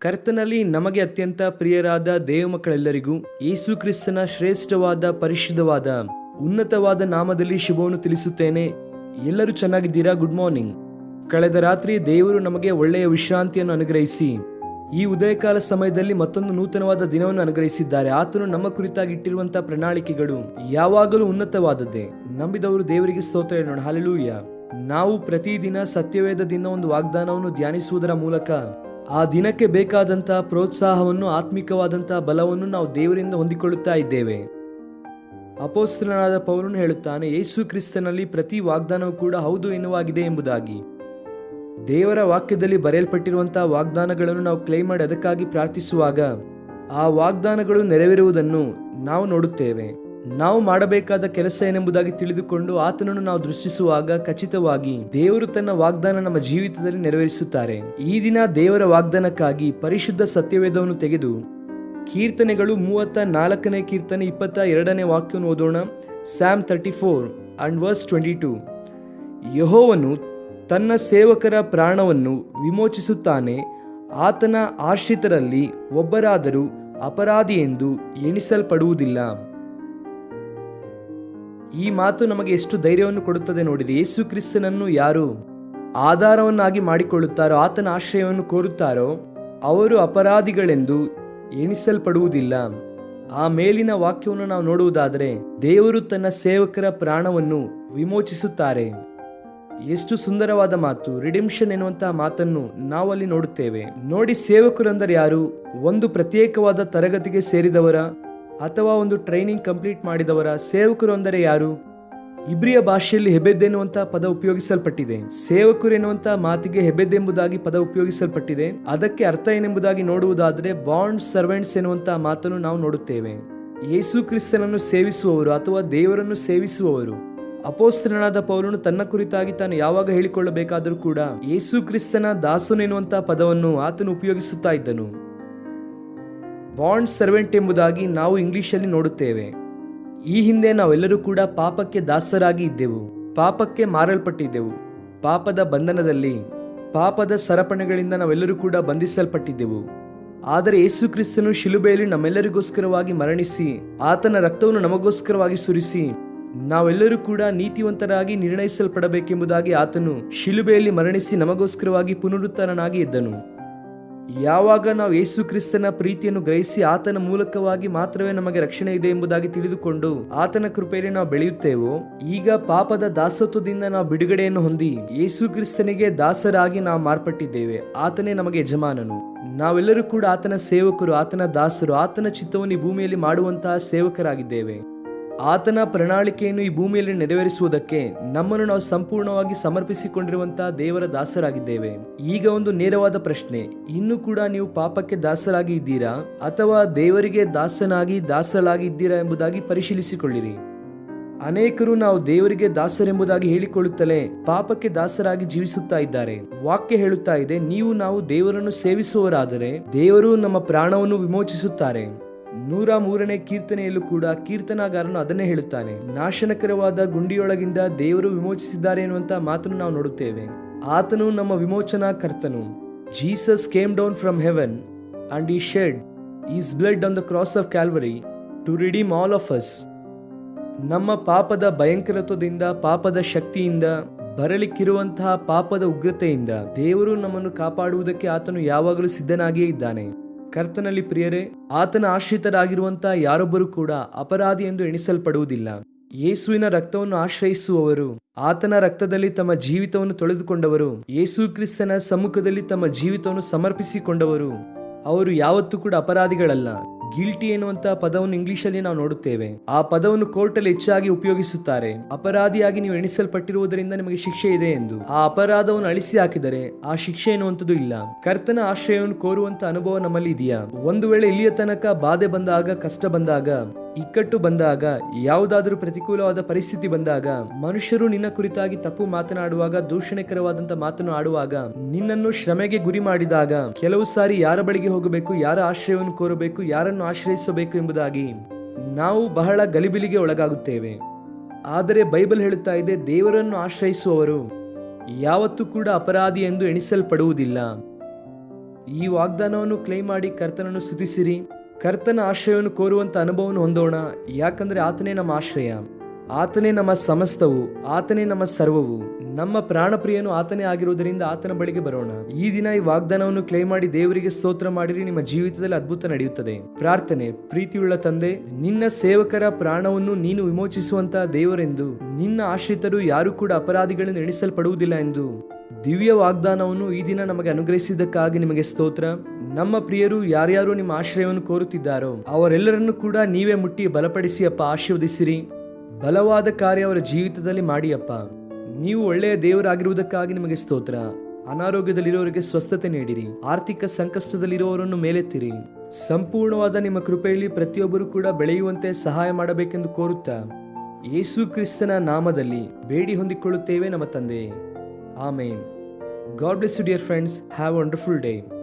ಕರ್ತನಲ್ಲಿ ನಮಗೆ ಅತ್ಯಂತ ಪ್ರಿಯರಾದ ದೇವಮಕ್ಕಳೆಲ್ಲರಿಗೂ ಯೇಸು ಕ್ರಿಸ್ತನ ಶ್ರೇಷ್ಠವಾದ ಪರಿಶುದ್ಧವಾದ ಉನ್ನತವಾದ ನಾಮದಲ್ಲಿ ಶುಭವನ್ನು ತಿಳಿಸುತ್ತೇನೆ. ಎಲ್ಲರೂ ಚೆನ್ನಾಗಿದ್ದೀರಾ? Good morning. ಕಳೆದ ರಾತ್ರಿ ದೇವರು ನಮಗೆ ಒಳ್ಳೆಯ ವಿಶ್ರಾಂತಿಯನ್ನು ಅನುಗ್ರಹಿಸಿ ಈ ಉದಯಕಾಲ ಸಮಯದಲ್ಲಿ ಮತ್ತೊಂದು ನೂತನವಾದ ದಿನವನ್ನು ಅನುಗ್ರಹಿಸಿದ್ದಾರೆ. ಆತನು ನಮ್ಮ ಕುರಿತಾಗಿ ಇಟ್ಟಿರುವಂತಹ ಪ್ರಣಾಳಿಕೆಗಳು ಯಾವಾಗಲೂ ಉನ್ನತವಾದದ್ದೇ. ನಂಬಿದವರು ದೇವರಿಗೆ ಸ್ತೋತ್ರ ಹೇಳೋಣ. ಹಲ್ಲೆಲೂಯಾ. ನಾವು ಪ್ರತಿದಿನ ಸತ್ಯವೇದದಿಂದ ಒಂದು ವಾಗ್ದಾನವನ್ನು ಧ್ಯಾನಿಸುವುದರ ಮೂಲಕ ಆ ದಿನಕ್ಕೆ ಬೇಕಾದಂತಹ ಪ್ರೋತ್ಸಾಹವನ್ನು, ಆತ್ಮಿಕವಾದಂತಹ ಬಲವನ್ನು ನಾವು ದೇವರಿಂದ ಹೊಂದಿಕೊಳ್ಳುತ್ತಾ ಇದ್ದೇವೆ. ಅಪೊಸ್ತಲನಾದ ಪೌಲನು ಹೇಳುತ್ತಾನೆ, ಯೇಸು ಕ್ರಿಸ್ತನಲ್ಲಿ ಪ್ರತಿ ವಾಗ್ದಾನವೂ ಕೂಡ ಹೌದು ಎನ್ನುವಾಗಿದೆ ಎಂಬುದಾಗಿ. ದೇವರ ವಾಕ್ಯದಲ್ಲಿ ಬರೆಯಲ್ಪಟ್ಟಿರುವಂತಹ ವಾಗ್ದಾನಗಳನ್ನು ನಾವು ಕ್ಲೈಮ್ ಮಾಡಿ ಅದಕ್ಕಾಗಿ ಪ್ರಾರ್ಥಿಸುವಾಗ ಆ ವಾಗ್ದಾನಗಳು ನೆರವೇರುವುದನ್ನು ನಾವು ನೋಡುತ್ತೇವೆ. ನಾವು ಮಾಡಬೇಕಾದ ಕೆಲಸ ಏನೆಂಬುದಾಗಿ ತಿಳಿದುಕೊಂಡು ಆತನನ್ನು ನಾವು ದೃಷ್ಟಿಸುವಾಗ ಖಚಿತವಾಗಿ ದೇವರು ತನ್ನ ವಾಗ್ದಾನ ನಮ್ಮ ಜೀವಿತದಲ್ಲಿ ನೆರವೇರಿಸುತ್ತಾರೆ. ಈ ದಿನ ದೇವರ ವಾಗ್ದಾನಕ್ಕಾಗಿ ಪರಿಶುದ್ಧ ಸತ್ಯವೇದವನ್ನು ತೆಗೆದು ಕೀರ್ತನೆಗಳು 34ನೇ ಕೀರ್ತನೆ 22ನೇ ವಾಕ್ಯವನ್ನು ಓದೋಣ. Psalm 34 and verse 22. ಯೆಹೋವನು ತನ್ನ ಸೇವಕರ ಪ್ರಾಣವನ್ನು ವಿಮೋಚಿಸುತ್ತಾನೆ, ಆತನ ಆಶ್ರಿತರಲ್ಲಿ ಒಬ್ಬರಾದರೂ ಅಪರಾಧಿ ಎಂದು ಎಣಿಸಲ್ಪಡುವುದಿಲ್ಲ. ಈ ಮಾತು ನಮಗೆ ಎಷ್ಟು ಧೈರ್ಯವನ್ನು ಕೊಡುತ್ತದೆ ನೋಡಿರಿ. ಯೇಸು ಕ್ರಿಸ್ತನನ್ನು ಯಾರು ಆಧಾರವನ್ನಾಗಿ ಮಾಡಿಕೊಳ್ಳುತ್ತಾರೋ, ಆತನ ಆಶ್ರಯವನ್ನು ಕೋರುತ್ತಾರೋ ಅವರು ಅಪರಾಧಿಗಳೆಂದು ಎಣಿಸಲ್ಪಡುವುದಿಲ್ಲ. ಆ ಮೇಲಿನ ವಾಕ್ಯವನ್ನು ನಾವು ನೋಡುವುದಾದರೆ ದೇವರು ತನ್ನ ಸೇವಕರ ಪ್ರಾಣವನ್ನು ವಿಮೋಚಿಸುತ್ತಾರೆ. ಎಷ್ಟು ಸುಂದರವಾದ ಮಾತು. ರಿಡಿಮ್ಷನ್ ಎನ್ನುವಂತಹ ಮಾತನ್ನು ನಾವು ಅಲ್ಲಿ ನೋಡುತ್ತೇವೆ. ನೋಡಿ, ಸೇವಕರಂದರೆ ಯಾರು? ಒಂದು ಪ್ರತ್ಯೇಕವಾದ ತರಗತಿಗೆ ಸೇರಿದವರ ಅಥವಾ ಒಂದು ಟ್ರೈನಿಂಗ್ ಕಂಪ್ಲೀಟ್ ಮಾಡಿದವರ? ಸೇವಕರು ಅಂದರೆ ಯಾರು? ಇಬ್ರಿಯ ಭಾಷೆಯಲ್ಲಿ ಹೆಬೆದ್ ಎನ್ನುವಂತಹ ಪದ ಉಪಯೋಗಿಸಲ್ಪಟ್ಟಿದೆ. ಸೇವಕರು ಎನ್ನುವಂತಹ ಮಾತಿಗೆ ಹೆಬೆದ್ ಎಂಬುದಾಗಿ ಪದ ಉಪಯೋಗಿಸಲ್ಪಟ್ಟಿದೆ. ಅದಕ್ಕೆ ಅರ್ಥ ಏನೆಂಬುದಾಗಿ ನೋಡುವುದಾದರೆ ಬಾಂಡ್ ಸರ್ವೆಂಟ್ಸ್ ಎನ್ನುವಂತಹ ಮಾತನ್ನು ನಾವು ನೋಡುತ್ತೇವೆ. ಯೇಸು ಕ್ರಿಸ್ತನನ್ನು ಸೇವಿಸುವವರು ಅಥವಾ ದೇವರನ್ನು ಸೇವಿಸುವವರು. ಅಪೊಸ್ತಲನಾದ ಪೌಲನು ತನ್ನ ಕುರಿತಾಗಿ ತಾನು ಯಾವಾಗ ಹೇಳಿಕೊಳ್ಳಬೇಕಾದರೂ ಕೂಡ ಯೇಸು ಕ್ರಿಸ್ತನ ದಾಸನು ಎನ್ನುವಂತಹ ಪದವನ್ನು ಆತನು ಉಪಯೋಗಿಸುತ್ತಾ ಇದ್ದನು. ಬಾಂಡ್ ಸರ್ವೆಂಟ್ ಎಂಬುದಾಗಿ ನಾವು ಇಂಗ್ಲಿಷಲ್ಲಿ ನೋಡುತ್ತೇವೆ. ಈ ಹಿಂದೆ ನಾವೆಲ್ಲರೂ ಕೂಡ ಪಾಪಕ್ಕೆ ದಾಸರಾಗಿ ಇದ್ದೆವು, ಪಾಪಕ್ಕೆ ಮಾರಲ್ಪಟ್ಟಿದ್ದೆವು. ಪಾಪದ ಬಂಧನದಲ್ಲಿ, ಪಾಪದ ಸರಪಣೆಗಳಿಂದ ನಾವೆಲ್ಲರೂ ಕೂಡ ಬಂಧಿಸಲ್ಪಟ್ಟಿದ್ದೆವು. ಆದರೆ ಯೇಸು ಕ್ರಿಸ್ತನು ಶಿಲುಬೆಯಲ್ಲಿ ನಮ್ಮೆಲ್ಲರಿಗೋಸ್ಕರವಾಗಿ ಮರಣಿಸಿ ಆತನ ರಕ್ತವನ್ನು ನಮಗೋಸ್ಕರವಾಗಿ ಸುರಿಸಿ ನಾವೆಲ್ಲರೂ ಕೂಡ ನೀತಿವಂತರಾಗಿ ನಿರ್ಣಯಿಸಲ್ಪಡಬೇಕೆಂಬುದಾಗಿ ಆತನು ಶಿಲುಬೆಯಲ್ಲಿ ಮರಣಿಸಿ ನಮಗೋಸ್ಕರವಾಗಿ ಪುನರುತ್ಥಾನನಾಗಿ ಇದ್ದನು. ಯಾವಾಗ ನಾವು ಯೇಸು ಕ್ರಿಸ್ತನ ಪ್ರೀತಿಯನ್ನು ಗ್ರಹಿಸಿ ಆತನ ಮೂಲಕವಾಗಿ ಮಾತ್ರವೇ ನಮಗೆ ರಕ್ಷಣೆ ಇದೆ ಎಂಬುದಾಗಿ ತಿಳಿದುಕೊಂಡು ಆತನ ಕೃಪೆಯಲ್ಲಿ ನಾವು ಬೆಳೆಯುತ್ತೇವೋ, ಈಗ ಪಾಪದ ದಾಸತ್ವದಿಂದ ನಾವು ಬಿಡುಗಡೆಯನ್ನು ಹೊಂದಿ ಯೇಸು ಕ್ರಿಸ್ತನಿಗೆ ದಾಸರಾಗಿ ನಾವು ಮಾರ್ಪಟ್ಟಿದ್ದೇವೆ. ಆತನೇ ನಮಗೆ ಯಜಮಾನನು. ನಾವೆಲ್ಲರೂ ಕೂಡ ಆತನ ಸೇವಕರು, ಆತನ ದಾಸರು. ಆತನ ಚಿತ್ತವನ್ನು ಈ ಭೂಮಿಯಲ್ಲಿ ಮಾಡುವಂತಹ ಸೇವಕರಾಗಿದ್ದೇವೆ. ಆತನ ಪ್ರಣಾಳಿಕೆಯನ್ನು ಈ ಭೂಮಿಯಲ್ಲಿ ನೆರವೇರಿಸುವುದಕ್ಕೆ ನಮ್ಮನ್ನು ನಾವು ಸಂಪೂರ್ಣವಾಗಿ ಸಮರ್ಪಿಸಿಕೊಂಡಿರುವಂತಹ ದೇವರ ದಾಸರಾಗಿದ್ದೇವೆ. ಈಗ ಒಂದು ನೇರವಾದ ಪ್ರಶ್ನೆ, ಇನ್ನೂ ಕೂಡ ನೀವು ಪಾಪಕ್ಕೆ ದಾಸರಾಗಿ ಇದ್ದೀರಾ ಅಥವಾ ದೇವರಿಗೆ ದಾಸರಾಗಿ ಇದ್ದೀರಾ ಎಂಬುದಾಗಿ ಪರಿಶೀಲಿಸಿಕೊಳ್ಳಿರಿ. ಅನೇಕರು ನಾವು ದೇವರಿಗೆ ದಾಸರೆಂಬುದಾಗಿ ಹೇಳಿಕೊಳ್ಳುತ್ತಲೇ ಪಾಪಕ್ಕೆ ದಾಸರಾಗಿ ಜೀವಿಸುತ್ತಾ ಇದ್ದಾರೆ. ವಾಕ್ಯ ಹೇಳುತ್ತಾ ಇದೆ, ನಾವು ದೇವರನ್ನು ಸೇವಿಸುವವರಾದರೆ ದೇವರು ನಮ್ಮ ಪ್ರಾಣವನ್ನು ವಿಮೋಚಿಸುತ್ತಾರೆ. 103ನೇ ಕೀರ್ತನೆಯಲ್ಲೂ ಕೂಡ ಕೀರ್ತನಾಗಾರನು ಅದನ್ನೇ ಹೇಳುತ್ತಾನೆ. ನಾಶನಕರವಾದ ಗುಂಡಿಯೊಳಗಿಂದ ದೇವರು ವಿಮೋಚಿಸಿದ್ದಾರೆ ಎನ್ನುವಂತಹ ಮಾತನ್ನು ನಾವು ನೋಡುತ್ತೇವೆ. ಆತನು ನಮ್ಮ ವಿಮೋಚನಾ ಕರ್ತನು. Jesus came down from Heaven and he shed his blood on the cross of Calvary to redeem all of us. ನಮ್ಮ ಪಾಪದ ಭಯಂಕರತ್ವದಿಂದ, ಪಾಪದ ಶಕ್ತಿಯಿಂದ, ಬರಲಿಕ್ಕಿರುವಂತಹ ಪಾಪದ ಉಗ್ರತೆಯಿಂದ ದೇವರು ನಮ್ಮನ್ನು ಕಾಪಾಡುವುದಕ್ಕೆ ಆತನು ಯಾವಾಗಲೂ ಸಿದ್ಧನಾಗಿಯೇ ಇದ್ದಾನೆ. ಕರ್ತನಲ್ಲಿ ಪ್ರಿಯರೇ, ಆತನ ಆಶ್ರಿತರಾಗಿರುವಂತಹ ಯಾರೊಬ್ಬರು ಕೂಡ ಅಪರಾಧಿ ಎಂದು ಎಣಿಸಲ್ಪಡುವುದಿಲ್ಲ. ಯೇಸುವಿನ ರಕ್ತವನ್ನು ಆಶ್ರಯಿಸುವವರು, ಆತನ ರಕ್ತದಲ್ಲಿ ತಮ್ಮ ಜೀವಿತವನ್ನು ತೊಳೆದುಕೊಂಡವರು, ಯೇಸು ಕ್ರಿಸ್ತನ ಸಮ್ಮುಖದಲ್ಲಿ ತಮ್ಮ ಜೀವಿತವನ್ನು ಸಮರ್ಪಿಸಿಕೊಂಡವರು, ಅವರು ಯಾವತ್ತೂ ಕೂಡ ಅಪರಾಧಿಗಳಲ್ಲ. ಗಿಲ್ಟಿ ಎನ್ನುವಂತಹ ಪದವನ್ನು ಇಂಗ್ಲಿಷಲ್ಲಿ ನಾವು ನೋಡುತ್ತೇವೆ. ಆ ಪದವನ್ನು ಕೋರ್ಟಲ್ಲಿ ಹೆಚ್ಚಾಗಿ ಉಪಯೋಗಿಸುತ್ತಾರೆ. ಅಪರಾಧಿಯಾಗಿ ನೀವು ಎಣಿಸಲ್ಪಟ್ಟಿರುವುದರಿಂದ ನಿಮಗೆ ಶಿಕ್ಷೆ ಇದೆ ಎಂದು. ಆ ಅಪರಾಧವನ್ನು ಅಳಿಸಿ ಹಾಕಿದರೆ ಆ ಶಿಕ್ಷೆ ಎನ್ನುವಂಥದ್ದು ಇಲ್ಲ. ಕರ್ತನ ಆಶ್ರಯವನ್ನು ಕೋರುವಂತ ಅನುಭವ ನಮ್ಮಲ್ಲಿ ಇದೆಯಾ? ಒಂದು ವೇಳೆ ಇಲ್ಲಿಯ ತನಕ ಬಾಧೆ ಬಂದಾಗ, ಕಷ್ಟ ಬಂದಾಗ ಇಕ್ಕಟ್ಟು ಬಂದಾಗ, ಯಾವುದಾದರೂ ಪ್ರತಿಕೂಲವಾದ ಪರಿಸ್ಥಿತಿ ಬಂದಾಗ, ಮನುಷ್ಯರು ನಿನ್ನ ಕುರಿತಾಗಿ ತಪ್ಪು ಮಾತನಾಡುವಾಗ, ದೂಷಣೆಕರವಾದಂತ ಮಾತನ್ನು ಆಡುವಾಗ, ನಿನ್ನನ್ನು ಶ್ರಮೆಗೆ ಗುರಿ ಮಾಡಿದಾಗ, ಕೆಲವು ಸಾರಿ ಯಾರ ಬಳಿಗೆ ಹೋಗಬೇಕು, ಯಾರ ಆಶ್ರಯವನ್ನು ಕೋರಬೇಕು, ಯಾರನ್ನು ಆಶ್ರಯಿಸಬೇಕು ಎಂಬುದಾಗಿ ನಾವು ಬಹಳ ಗಲಿಬಿಲಿಗೆ ಒಳಗಾಗುತ್ತೇವೆ. ಆದರೆ ಬೈಬಲ್ ಹೇಳುತ್ತಾ ಇದೆ, ದೇವರನ್ನು ಆಶ್ರಯಿಸುವವರು ಯಾವತ್ತೂ ಕೂಡ ಅಪರಾಧಿ ಎಂದು ಎಣಿಸಲ್ಪಡುವುದಿಲ್ಲ. ಈ ವಾಗ್ದಾನವನ್ನು ಕ್ಲೈಮ್ ಮಾಡಿ ಕರ್ತನನ್ನು ಸ್ತುತಿಸಿರಿ. ಕರ್ತನ ಆಶ್ರಯವನ್ನು ಕೋರುವಂತ ಅನುಭವವನ್ನು ಹೊಂದೋಣ. ಯಾಕಂದ್ರೆ ಆತನೇ ನಮ್ಮ ಆಶ್ರಯ, ಆತನೇ ನಮ್ಮ ಸಮಸ್ತವು, ಆತನೇ ನಮ್ಮ ಸರ್ವವು, ನಮ್ಮ ಪ್ರಾಣಪ್ರಿಯನು ಆತನೇ ಆಗಿರುವುದರಿಂದ ಆತನ ಬಳಿಗೆ ಬರೋಣ. ಈ ದಿನ ಈ ವಾಗ್ದಾನವನ್ನು ಕ್ಲೈಮ್ ಮಾಡಿ ದೇವರಿಗೆ ಸ್ತೋತ್ರ ಮಾಡಿರಿ. ನಿಮ್ಮ ಜೀವಿತದಲ್ಲಿ ಅದ್ಭುತ ನಡೆಯುತ್ತದೆ. ಪ್ರಾರ್ಥನೆ. ಪ್ರೀತಿಯುಳ್ಳ ತಂದೆ, ನಿನ್ನ ಸೇವಕರ ಪ್ರಾಣವನ್ನು ನೀನು ವಿಮೋಚಿಸುವಂತಹ ದೇವರೆಂದು, ನಿನ್ನ ಆಶ್ರಿತರು ಯಾರು ಕೂಡ ಅಪರಾಧಿಗಳನ್ನು ಎಣಿಸಲ್ಪಡುವುದಿಲ್ಲ ಎಂದು ದಿವ್ಯ ವಾಗ್ದಾನವನ್ನು ಈ ದಿನ ನಮಗೆ ಅನುಗ್ರಹಿಸಿದ್ದಕ್ಕಾಗಿ ನಿಮಗೆ ಸ್ತೋತ್ರ. ನಮ್ಮ ಪ್ರಿಯರು ಯಾರ್ಯಾರು ನಿಮ್ಮ ಆಶ್ರಯವನ್ನು ಕೋರುತ್ತಿದ್ದಾರೋ ಅವರೆಲ್ಲರನ್ನು ಕೂಡ ನೀವೇ ಮುಟ್ಟಿ ಬಲಪಡಿಸಿ ಅಪ್ಪ, ಆಶೀರ್ವದಿಸಿರಿ. ಬಲವಾದ ಕಾರ್ಯ ಅವರ ಜೀವಿತದಲ್ಲಿ ಮಾಡಿ ಅಪ್ಪ. ನೀವು ಒಳ್ಳೆಯ ದೇವರಾಗಿರುವುದಕ್ಕಾಗಿ ನಿಮಗೆ ಸ್ತೋತ್ರ. ಅನಾರೋಗ್ಯದಲ್ಲಿರೋರಿಗೆ ಸ್ವಸ್ಥತೆ ನೀಡಿರಿ. ಆರ್ಥಿಕ ಸಂಕಷ್ಟದಲ್ಲಿರುವವರನ್ನು ಮೇಲೆತ್ತಿರಿ. ಸಂಪೂರ್ಣವಾದ ನಿಮ್ಮ ಕೃಪೆಯಲ್ಲಿ ಪ್ರತಿಯೊಬ್ಬರು ಕೂಡ ಬೆಳೆಯುವಂತೆ ಸಹಾಯ ಮಾಡಬೇಕೆಂದು ಕೋರುತ್ತಾ ಯೇಸು ಕ್ರಿಸ್ತನ ನಾಮದಲ್ಲಿ ಬೇಡಿ ಹೊಂದಿಕೊಳ್ಳುತ್ತೇವೆ ನಮ್ಮ ತಂದೆ. ಆಮೇನ್. God bless you, dear friends. Have a wonderful day.